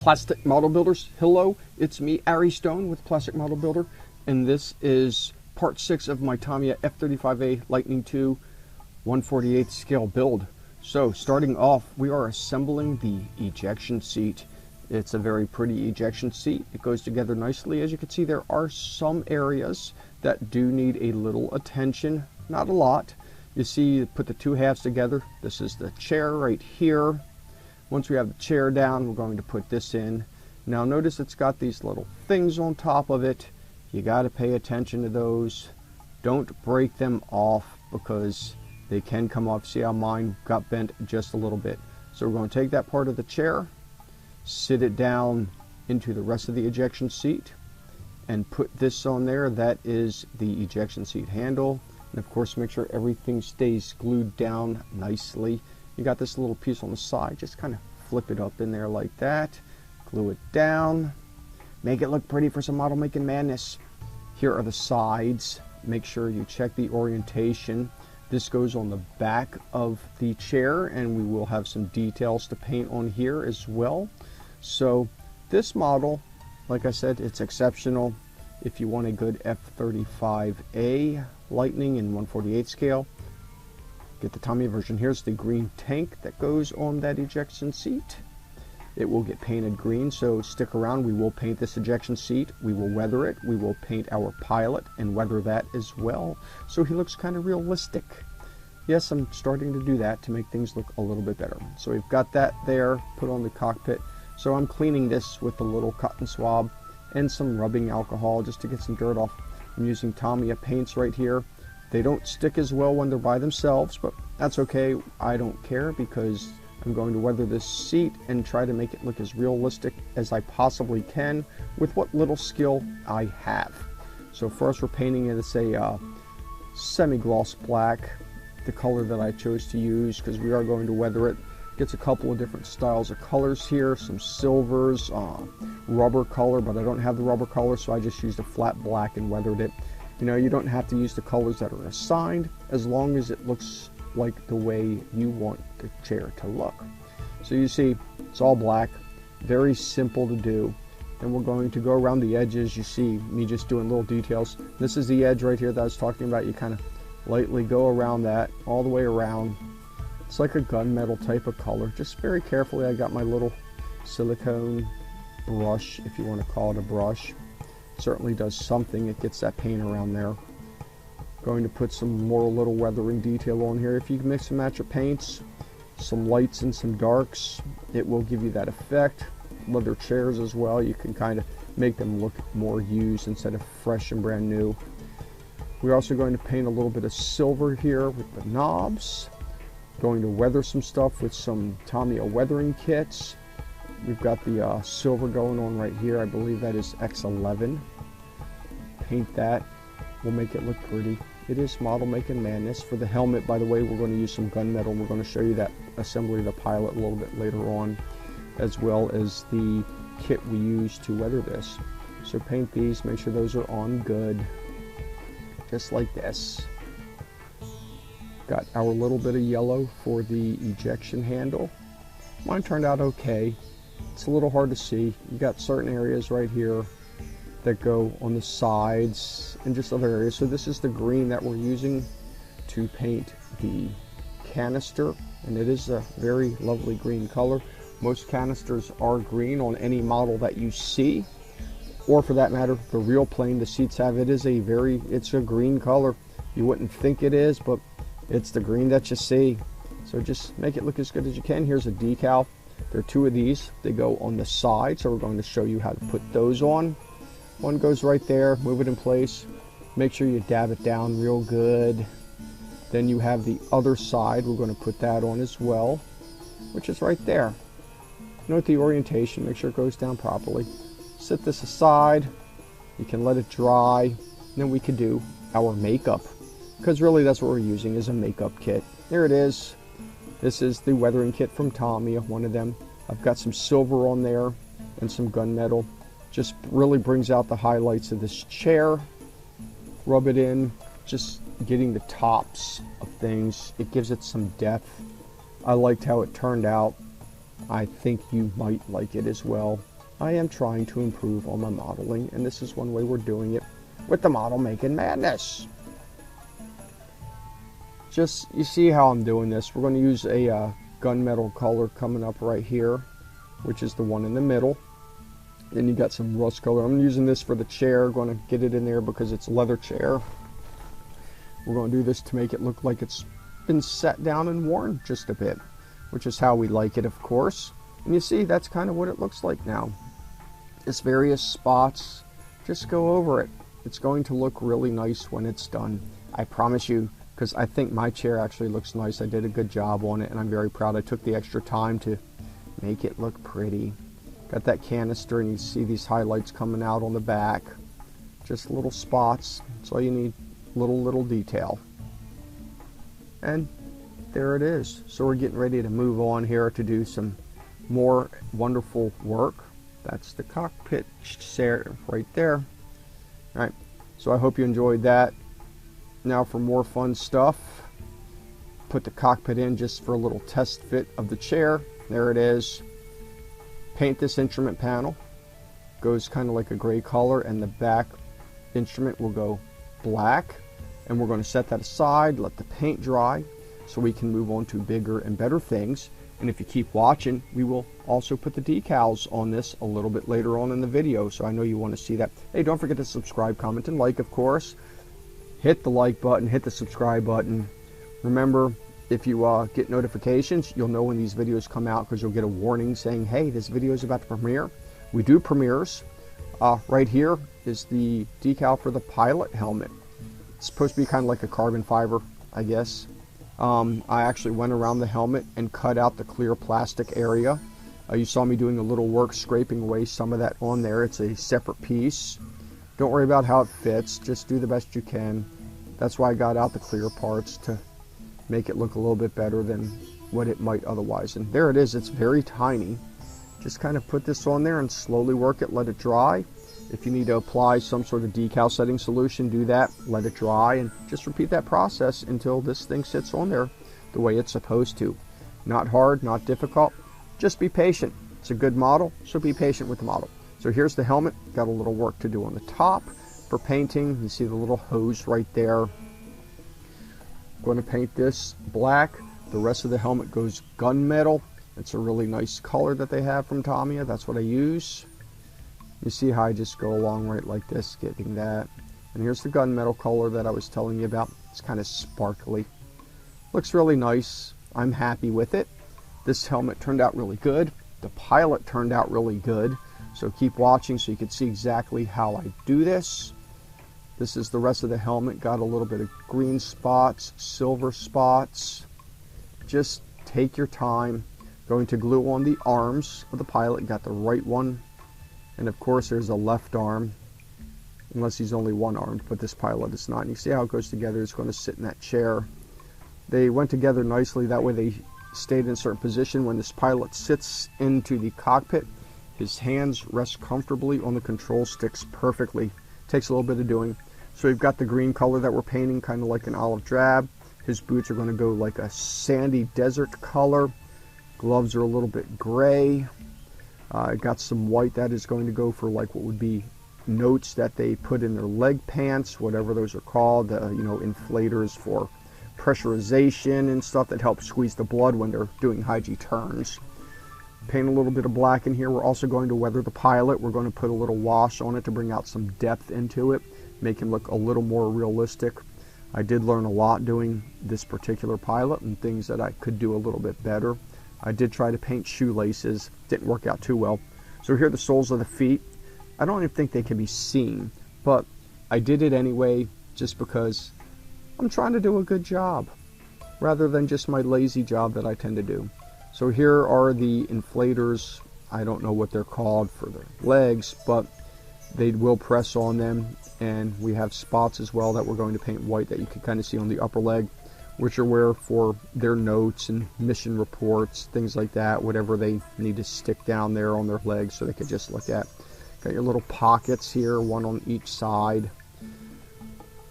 Plastic Model Builders, hello, it's me, Ari Stone with Plastic Model Builder, and this is part 6 of my Tamiya F-35A Lightning II 1/48 scale build. So starting off, we are assembling the ejection seat. It's a very pretty ejection seat. It goes together nicely. As you can see, there are some areas that do need a little attention, not a lot. You see, put the two halves together. This is the chair right here. Once we have the chair down, we're going to put this in. Now notice it's got these little things on top of it. You got to pay attention to those. Don't break them off because they can come off. See how mine got bent just a little bit. So we're going to take that part of the chair, sit it down into the rest of the ejection seat, and put this on there. That is the ejection seat handle. And of course, make sure everything stays glued down nicely. You got this little piece on the side, just kind of flip it up in there like that, glue it down, make it look pretty for some model making madness. Here are the sides. Make sure you check the orientation. This goes on the back of the chair, and we will have some details to paint on here as well. So this model, like I said, it's exceptional. If you want a good F-35A Lightning in 1/48 scale, get the Tamiya version. Here's the green tank that goes on that ejection seat. It will get painted green, so stick around. We will paint this ejection seat. We will weather it. We will paint our pilot and weather that as well, so he looks kind of realistic. Yes, I'm starting to do that to make things look a little bit better. So we've got that there, put on the cockpit. So I'm cleaning this with a little cotton swab and some rubbing alcohol just to get some dirt off. I'm using Tamiya paints right here. They don't stick as well when they're by themselves, but that's okay. I don't care because I'm going to weather this seat and try to make it look as realistic as I possibly can with what little skill I have. So first we're painting it as a semi-gloss black, the color that I chose to use because we are going to weather it. Gets a couple of different styles of colors here, some silvers, rubber color, but I don't have the rubber color, so I just used a flat black and weathered it. You know, you don't have to use the colors that are assigned as long as it looks like the way you want the chair to look. So you see, it's all black, very simple to do. And we're going to go around the edges. You see me just doing little details. This is the edge right here that I was talking about. You kind of lightly go around that, all the way around. It's like a gunmetal type of color. Just very carefully, I got my little silicone brush, if you want to call it a brush. Certainly does something. It gets that paint around there. Going to put some more little weathering detail on here. If you mix and match your paints, some lights and some darks, it will give you that effect. Leather chairs as well, you can kind of make them look more used instead of fresh and brand new. We're also going to paint a little bit of silver here with the knobs. Going to weather some stuff with some Tamiya weathering kits. We've got the silver going on right here. I believe that is X11. Paint that. We'll make it look pretty. It is model making madness. For the helmet, by the way, we're going to use some gunmetal. We're going to show you that assembly of the pilot a little bit later on, as well as the kit we use to weather this. So paint these, make sure those are on good, just like this. Got our little bit of yellow for the ejection handle. Mine turned out okay. It's a little hard to see. You got certain areas right here that go on the sides and just other areas. So this is the green that we're using to paint the canister, and it is a very lovely green color. Most canisters are green on any model that you see, or for that matter, the real plane the seats have. It's a green color. You wouldn't think it is, but it's the green that you see. So just make it look as good as you can. Here's a decal. There are two of these. They go on the side, so we're going to show you how to put those on. One goes right there. Move it in place. Make sure you dab it down real good. Then you have the other side. We're going to put that on as well, which is right there. Note the orientation. Make sure it goes down properly. Set this aside. You can let it dry. And then we could do our makeup, because really that's what we're using, is a makeup kit. There it is. This is the weathering kit from Tamiya, one of them. I've got some silver on there and some gunmetal. Just really brings out the highlights of this chair. Rub it in, just getting the tops of things. It gives it some depth. I liked how it turned out. I think you might like it as well. I am trying to improve on my modeling, and this is one way we're doing it with the model making madness. Just, you see how I'm doing this. We're going to use a gunmetal color coming up right here, which is the one in the middle. Then you got some rust color. I'm using this for the chair. Going to get it in there because it's a leather chair. We're going to do this to make it look like it's been set down and worn just a bit, which is how we like it, of course. And you see, that's kind of what it looks like now. Just various spots. Just go over it. It's going to look really nice when it's done. I promise you, because I think my chair actually looks nice. I did a good job on it, and I'm very proud. I took the extra time to make it look pretty. Got that canister, and you see these highlights coming out on the back. Just little spots. That's all you need. Little detail. And there it is. So we're getting ready to move on here to do some more wonderful work. That's the cockpit chair right there. All right. So I hope you enjoyed that. Now for more fun stuff, put the cockpit in just for a little test fit of the chair. There it is. Paint this instrument panel. Goes kind of like a gray color, and the back instrument will go black. And we're going to set that aside, let the paint dry, so we can move on to bigger and better things. And if you keep watching, we will also put the decals on this a little bit later on in the video, so I know you want to see that. Hey, don't forget to subscribe, comment, and like, of course. Hit the like button, hit the subscribe button. Remember, if you get notifications, you'll know when these videos come out, because you'll get a warning saying, hey, this video is about to premiere. We do premieres. Right here is the decal for the pilot helmet. It's supposed to be kind of like a carbon fiber, I guess. I actually went around the helmet and cut out the clear plastic area. You saw me doing a little work scraping away some of that on there. It's a separate piece. Don't worry about how it fits, just do the best you can. That's why I got out the clear parts, to make it look a little bit better than what it might otherwise. And there it is, it's very tiny. Just kind of put this on there and slowly work it, let it dry. If you need to apply some sort of decal setting solution, do that, let it dry, and just repeat that process until this thing sits on there the way it's supposed to. Not hard, not difficult, just be patient. It's a good model, so be patient with the model. So here's the helmet. Got a little work to do on the top for painting. You see the little hose right there. I'm going to paint this black. The rest of the helmet goes gunmetal. It's a really nice color that they have from Tamiya. That's what I use. You see how I just go along right like this, getting that. And here's the gunmetal color that I was telling you about. It's kind of sparkly. Looks really nice. I'm happy with it. This helmet turned out really good. The pilot turned out really good. So keep watching so you can see exactly how I do this. This is the rest of the helmet. Got a little bit of green spots, silver spots. Just take your time. Going to glue on the arms of the pilot. Got the right one. And of course there's a left arm. Unless he's only one-armed, but this pilot is not. And you see how it goes together. It's going to sit in that chair. They went together nicely. That way they stayed in a certain position. When this pilot sits into the cockpit, his hands rest comfortably on the control sticks perfectly. Takes a little bit of doing. So we've got the green color that we're painting, kind of like an olive drab. His boots are going to go like a sandy desert color. Gloves are a little bit gray. Got some white that is going to go for like what would be notes that they put in their leg pants, whatever those are called, you know, inflators for pressurization and stuff that help squeeze the blood when they're doing high G turns. Paint a little bit of black in here. We're also going to weather the pilot. We're going to put a little wash on it to bring out some depth into it, make him look a little more realistic. I did learn a lot doing this particular pilot and things that I could do a little bit better. I did try to paint shoelaces. Didn't work out too well. So here are the soles of the feet. I don't even think they can be seen, but I did it anyway just because I'm trying to do a good job rather than just my lazy job that I tend to do. So here are the inflators. I don't know what they're called for their legs, but they will press on them. And we have spots as well that we're going to paint white that you can kind of see on the upper leg, which are where for their notes and mission reports, things like that, whatever they need to stick down there on their legs so they can just look at. Got your little pockets here, one on each side.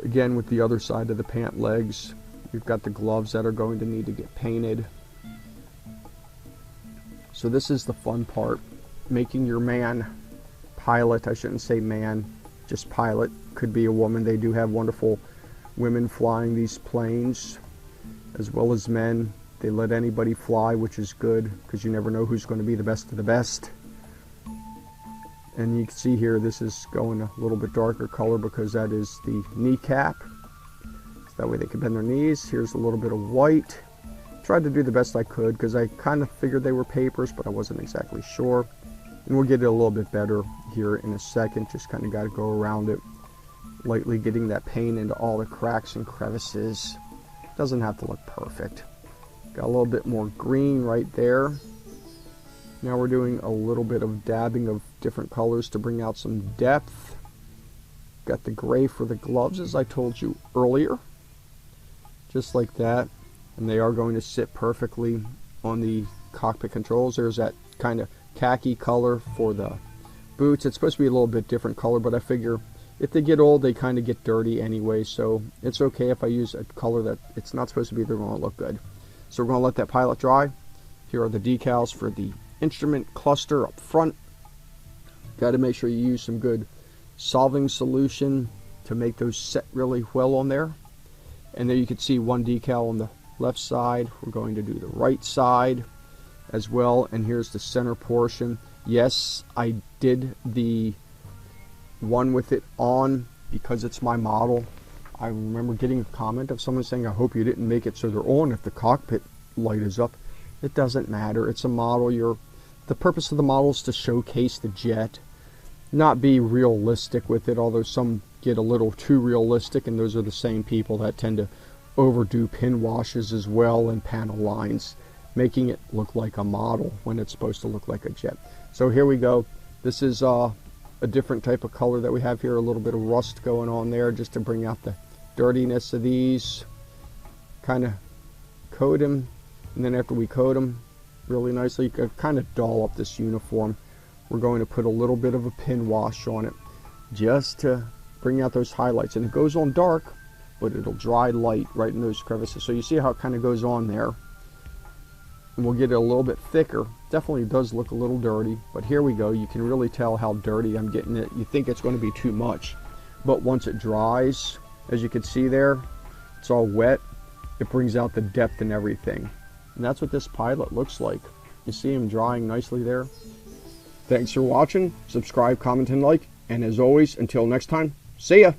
Again, with the other side of the pant legs, we've got the gloves that are going to need to get painted. So this is the fun part. making your man pilot. I shouldn't say man, just pilot. Could be a woman. They do have wonderful women flying these planes, as well as men. They let anybody fly, which is good, because you never know who's going to be the best of the best. And you can see here, this is going a little bit darker color because that is the kneecap. So that way they can bend their knees. Here's a little bit of white. Tried to do the best I could because I kind of figured they were papers, but I wasn't exactly sure. And we'll get it a little bit better here in a second. Just kind of got to go around it, lightly getting that paint into all the cracks and crevices. Doesn't have to look perfect. Got a little bit more green right there. Now we're doing a little bit of dabbing of different colors to bring out some depth. Got the gray for the gloves, as I told you earlier. Just like that. And they are going to sit perfectly on the cockpit controls. There's that kind of khaki color for the boots. It's supposed to be a little bit different color, but I figure if they get old, they kind of get dirty anyway. So it's okay if I use a color that it's not supposed to be. They're going to look good. So we're going to let that pilot dry. Here are the decals for the instrument cluster up front. Got to make sure you use some good solving solution to make those set really well on there. And there you can see one decal on the left side. We're going to do the right side as well. And here's the center portion. Yes, I did the one with it on because it's my model. I remember getting a comment of someone saying, I hope you didn't make it so they're on if the cockpit light is up. It doesn't matter. It's a model. The purpose of the model is to showcase the jet, not be realistic with it, although some get a little too realistic, and those are the same people that tend to overdo pin washes as well and panel lines, making it look like a model when it's supposed to look like a jet. So here we go. This is a different type of color that we have here, a little bit of rust going on there just to bring out the dirtiness of these. Kind of coat them, and then after we coat them really nicely, you can kind of doll up this uniform. We're going to put a little bit of a pin wash on it just to bring out those highlights. And it goes on dark, but it'll dry light right in those crevices. So you see how it kind of goes on there. And we'll get it a little bit thicker. Definitely does look a little dirty, but here we go. You can really tell how dirty I'm getting it. You think it's going to be too much, but once it dries, as you can see there, it's all wet. It brings out the depth and everything. And that's what this pilot looks like. You see him drying nicely there. Thanks for watching. Subscribe, comment, and like. And as always, until next time, see ya.